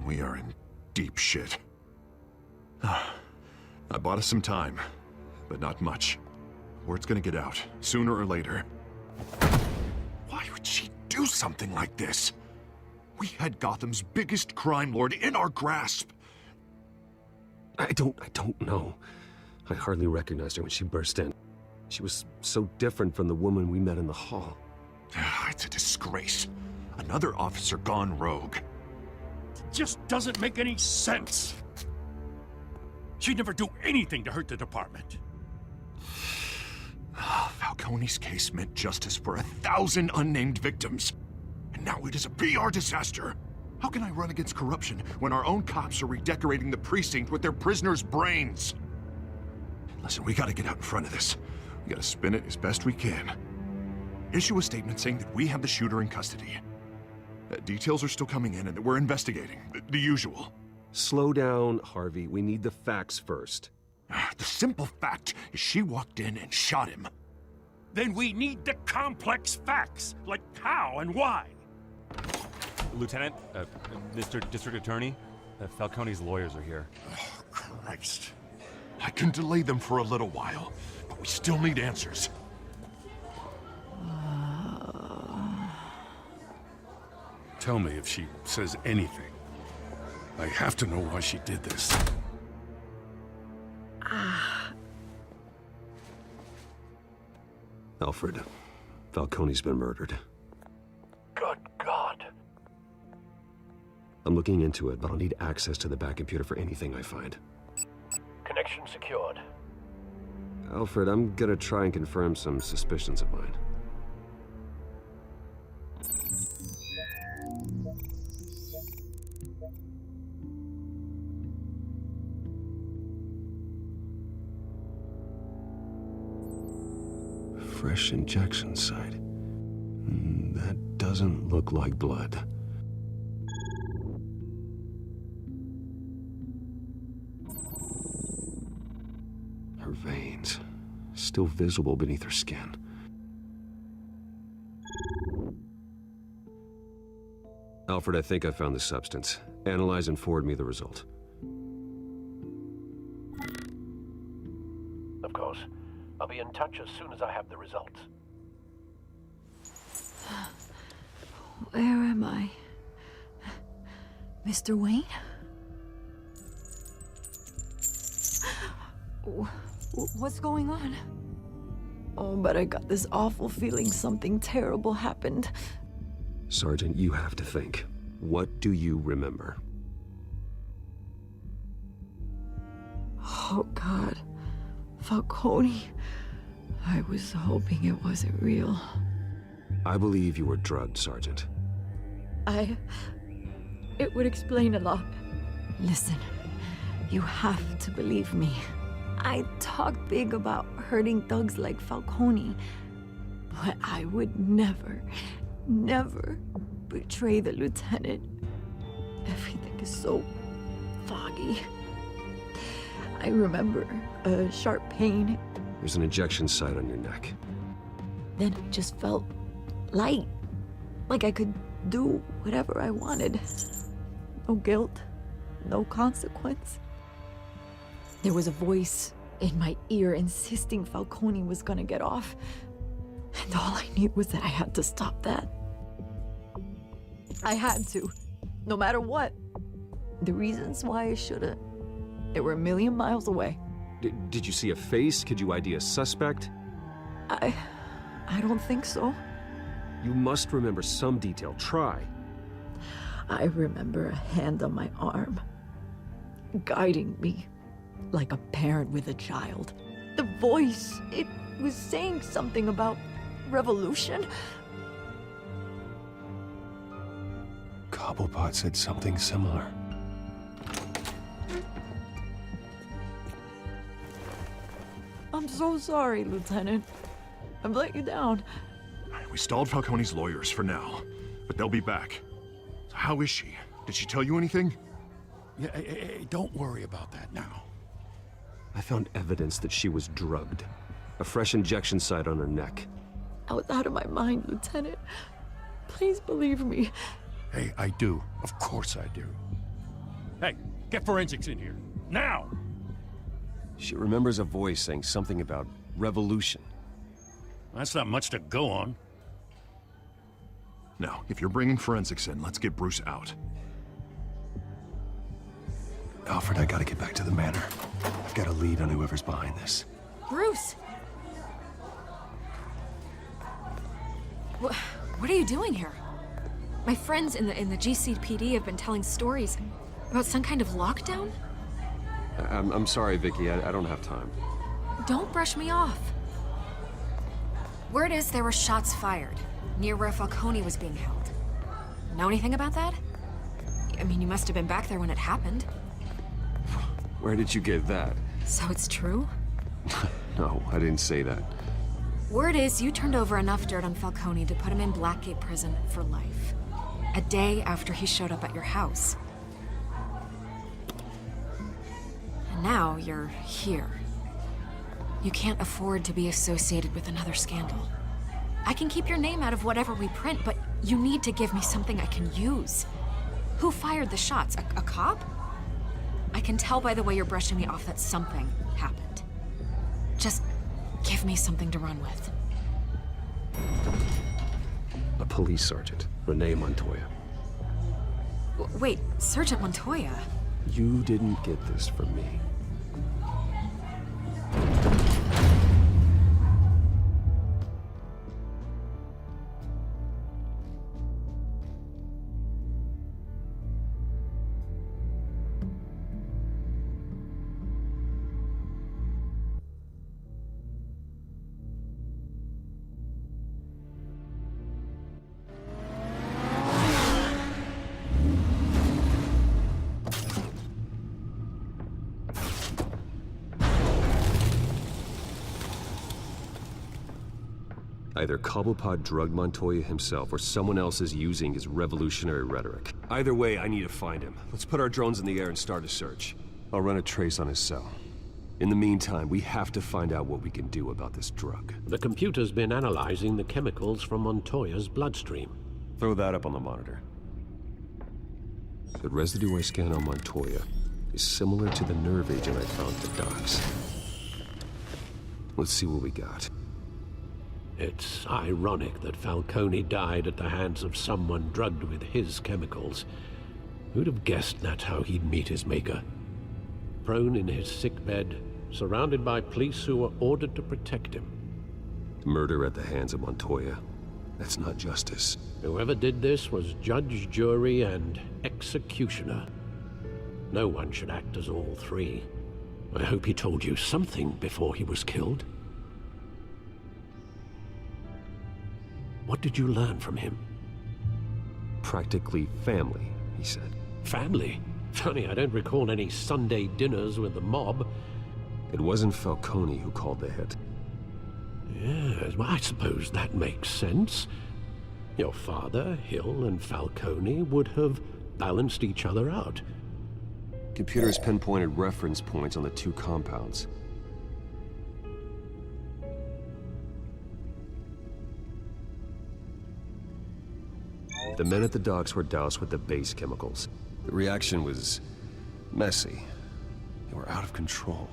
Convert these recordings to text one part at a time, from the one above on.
We are in deep shit. I bought us some time, but not much. Word's gonna get out, sooner or later. Why would she do something like this? We had Gotham's biggest crime lord in our grasp. I don't know. I hardly recognized her when she burst in. She was so different from the woman we met in the hall. It's a disgrace. Another officer gone rogue. It just doesn't make any sense. She'd never do anything to hurt the department. Falcone's case meant justice for 1,000 unnamed victims. And now it is a PR disaster. How can I run against corruption when our own cops are redecorating the precinct with their prisoners' brains? Listen, we gotta get out in front of this. We gotta spin it as best we can. Issue a statement saying that we have the shooter in custody. Details are still coming in and that we're investigating. The usual. Slow down, Harvey. We need the facts first. The simple fact is she walked in and shot him. Then we need the complex facts, like how and why. Lieutenant, Mr. District Attorney, Falcone's lawyers are here. Oh, Christ. I can delay them for a little while, but we still need answers. Tell me if she says anything. I have to know why she did this. Alfred, Falcone's been murdered. Good God. I'm looking into it, but I'll need access to the back computer for anything I find. Connection secured. Alfred, I'm gonna try and confirm some suspicions of mine. Fresh injection site. That doesn't look like blood. Her veins, still visible beneath her skin. Alfred, I think I found the substance. Analyze and forward me the result. Of course. I'll be in touch as soon as I have the results. Where am I? Mr. Wayne? What's going on? Oh, but I got this awful feeling something terrible happened. Sergeant, you have to think. What do you remember? Oh, God. Falcone. I was hoping it wasn't real. I believe you were drugged, Sergeant. It would explain a lot. Listen, you have to believe me. I talk big about hurting thugs like Falcone, but I would never betray the lieutenant. Everything is so foggy. I remember a sharp pain. There's an injection site on your neck. Then I just felt light, like I could do whatever I wanted. No guilt, no consequence. There was a voice in my ear insisting Falcone was gonna get off. And all I knew was that I had to stop that. I had to, no matter what. The reasons why I shouldn't, they were a million miles away. Did you see a face? Could you ID a suspect? I don't think so. You must remember some detail. Try. I remember a hand on my arm, guiding me like a parent with a child. The voice, it was saying something about revolution. Cobblepot said something similar. I'm so sorry, Lieutenant. I've let you down. We stalled Falcone's lawyers for now, but they'll be back. So how is she? Did she tell you anything? Yeah, hey, don't worry about that now. I found evidence that she was drugged. A fresh injection site on her neck. I was out of my mind, Lieutenant. Please believe me. Hey, I do. Of course I do. Hey, get forensics in here. Now! She remembers a voice saying something about revolution. That's not much to go on. Now, if you're bringing forensics in, let's get Bruce out. Alfred, I gotta get back to the manor. I've got a lead on whoever's behind this. Bruce! What are you doing here? My friends in the GCPD have been telling stories about some kind of lockdown? I'm sorry, Vicky. I don't have time. Don't brush me off. Word is there were shots fired near where Falcone was being held. Know anything about that? I mean, you must have been back there when it happened. Where did you get that? So it's true? No, I didn't say that. Word is you turned over enough dirt on Falcone to put him in Blackgate Prison for life. A day after he showed up at your house. And now you're here. You can't afford to be associated with another scandal. I can keep your name out of whatever we print, but you need to give me something I can use. Who fired the shots? A cop? I can tell by the way you're brushing me off that something happened. Just give me something to run with. A police sergeant, Renee Montoya. Wait, Sergeant Montoya? You didn't get this from me. Either Cobblepot drugged Montoya himself, or someone else is using his revolutionary rhetoric. Either way, I need to find him. Let's put our drones in the air and start a search. I'll run a trace on his cell. In the meantime, we have to find out what we can do about this drug. The computer's been analyzing the chemicals from Montoya's bloodstream. Throw that up on the monitor. The residue I scan on Montoya is similar to the nerve agent I found at the docks. Let's see what we got. It's ironic that Falcone died at the hands of someone drugged with his chemicals. Who'd have guessed that's how he'd meet his maker? Prone in his sickbed, surrounded by police who were ordered to protect him. Murder at the hands of Montoya. That's not justice. Whoever did this was judge, jury, and executioner. No one should act as all three. I hope he told you something before he was killed. What did you learn from him? Practically family, he said. Family? Funny, I don't recall any Sunday dinners with the mob. It wasn't Falcone who called the hit. Yes, well, I suppose that makes sense. Your father, Hill, and Falcone would have balanced each other out. Computers pinpointed reference points on the two compounds. The men at the docks were doused with the base chemicals. The reaction was messy. They were out of control.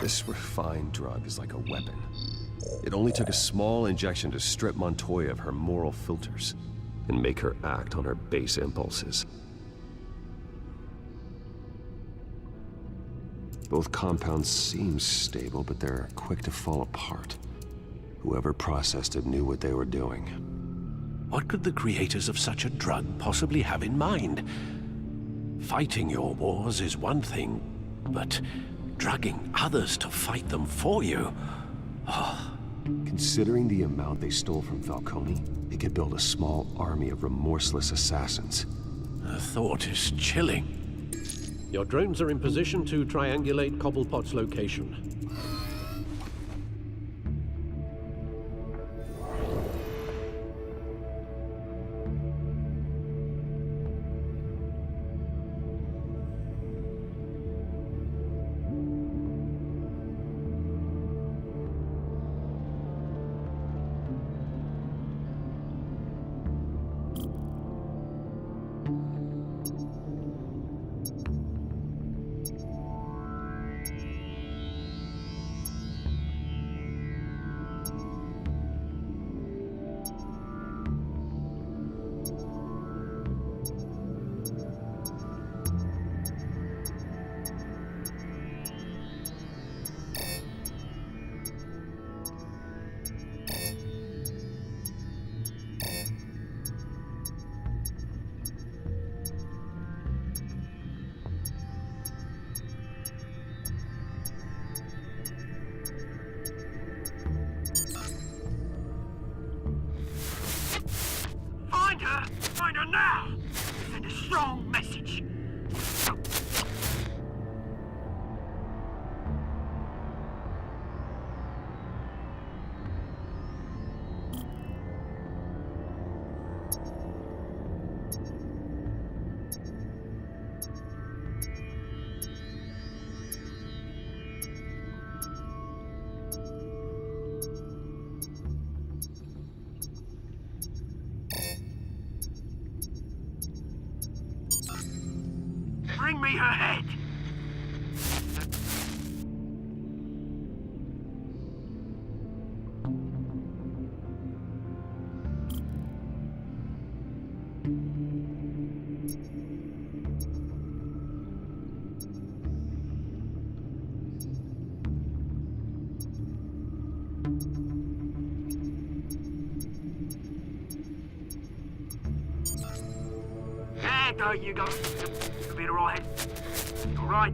This refined drug is like a weapon. It only took a small injection to strip Montoya of her moral filters and make her act on her base impulses. Both compounds seem stable, but they're quick to fall apart. Whoever processed it knew what they were doing. What could the creators of such a drug possibly have in mind? Fighting your wars is one thing, but drugging others to fight them for you? Considering the amount they stole from Falcone, they could build a small army of remorseless assassins. The thought is chilling. Your drones are in position to triangulate Cobblepot's location. strong message. Bring me her head! There you go. You'll be alright. Alright.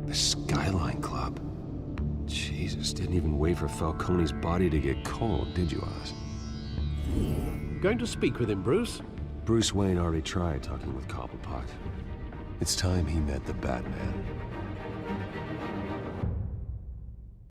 The Skyline Club. Jesus, didn't even wait for Falcone's body to get cold, did you, Oz? Going to speak with him, Bruce? Bruce Wayne already tried talking with Cobblepot. It's time he met the Batman.